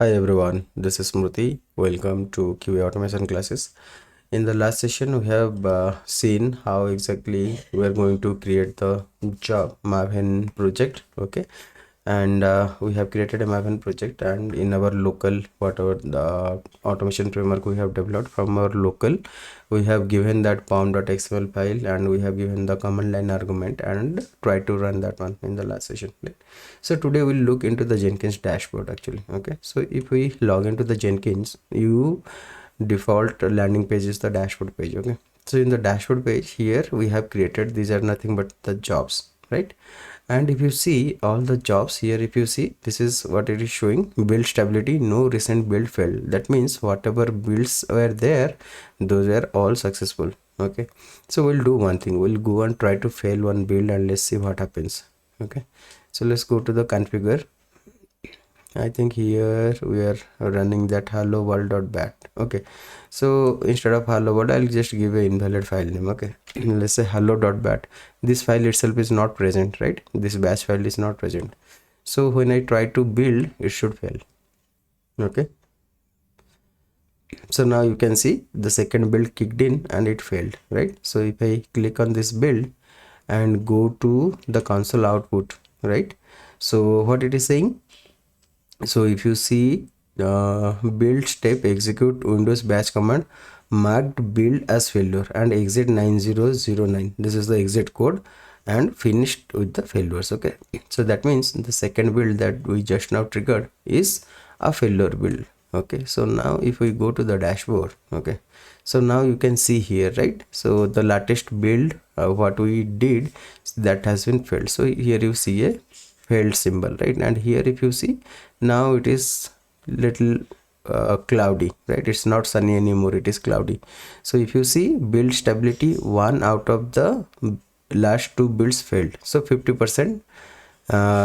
Hi everyone, this is Smriti. Welcome to QA automation classes. In the last session, we have seen how exactly we are going to create the job Maven project. Okay, and we have created a Maven project, and in our local whatever the automation framework we have developed from our local, we have given that pom.xml file, and we have given the command line argument and try to run that one in the last session. Right? So today we'll look into the Jenkins dashboard actually. Okay, so if we log into the Jenkins, you default landing page is the dashboard page. Okay, so in the dashboard page here we have created, these are nothing but the jobs, right? And if you see all the jobs here, if you see, this is what it is showing: build stability, no recent build failed. That means whatever builds were there, those were all successful. Okay, so we'll do one thing, we'll go and try to fail one build and let's see what happens. Okay, so let's go to the configure. I think here we are running that hello world.bat. Okay, so instead of hello world, I'll just give a invalid file name. Okay, let's say hello.bat. This file itself is not present, right? This bash file is not present. So when I try to build, it should fail. Okay, so now you can see the second build kicked in and it failed, right? So if I click on this build and go to the console output, right? So what it is saying, so if you see build step execute windows bash command marked build as failure and exit 9009, this is the exit code, and finished with the failures. Okay, so that means the second build that we just now triggered is a failure build. Okay, so now if we go to the dashboard, okay, so now you can see here, right? So the latest build what we did, that has been failed. So here you see a failed symbol, right? And here if you see, now it is little cloudy, right? It's not sunny anymore, it is cloudy. So if you see build stability, one out of the last two builds failed, so 50%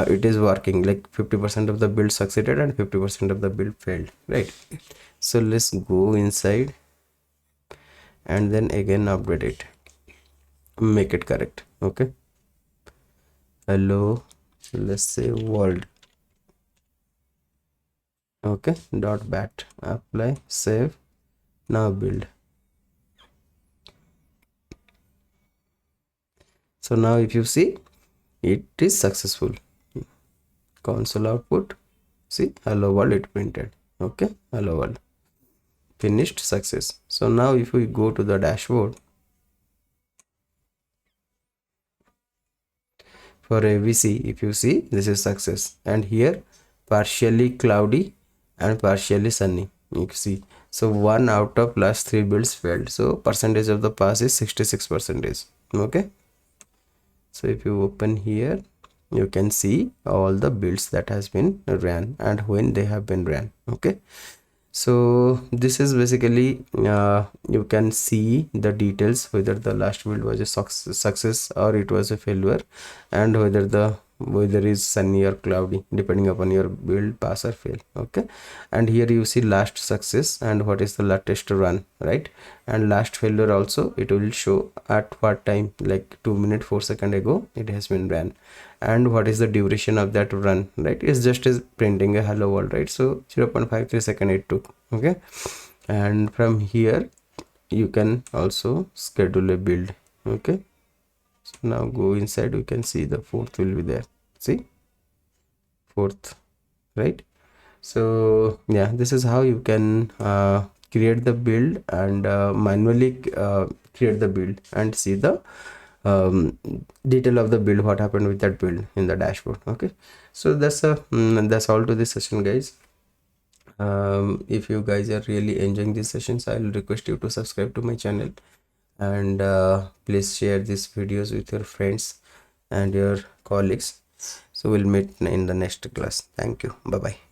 it is working, like 50% of the build succeeded and 50% of the build failed, right? So let's go inside and then again update it, make it correct. Okay, hello, let's say world. Okay, dot bat, apply, save, now build. So now if you see, it is successful. Console output, see hello world, it printed. Okay, hello world, finished, success. So now if we go to the dashboard for AVC, if you see, this is success, and here partially cloudy and partially sunny, you see. So one out of last three builds failed, so percentage of the pass is 66%. Okay, so if you open here, you can see all the builds that has been ran and when they have been ran. Okay, so this is basically you can see the details whether the last build was a success or it was a failure, and whether the weather is sunny or cloudy depending upon your build, pass or fail. Okay, and here you see last success and what is the latest run, right? And last failure also it will show at what time, like 2 minutes 4 seconds ago it has been ran, and what is the duration of that run, right? It's just as printing a hello world, right? So 0.53 second it took. Okay, and from here you can also schedule a build. Okay, so now go inside, you can see the fourth will be there, see, fourth, right? So yeah, this is how you can create the build and manually create the build and see the detail of the build, what happened with that build in the dashboard. Okay, so that's all to this session, guys. If you guys are really enjoying these sessions, I'll request you to subscribe to my channel, and please share these videos with your friends and your colleagues. So we'll meet in the next class. Thank you, bye bye.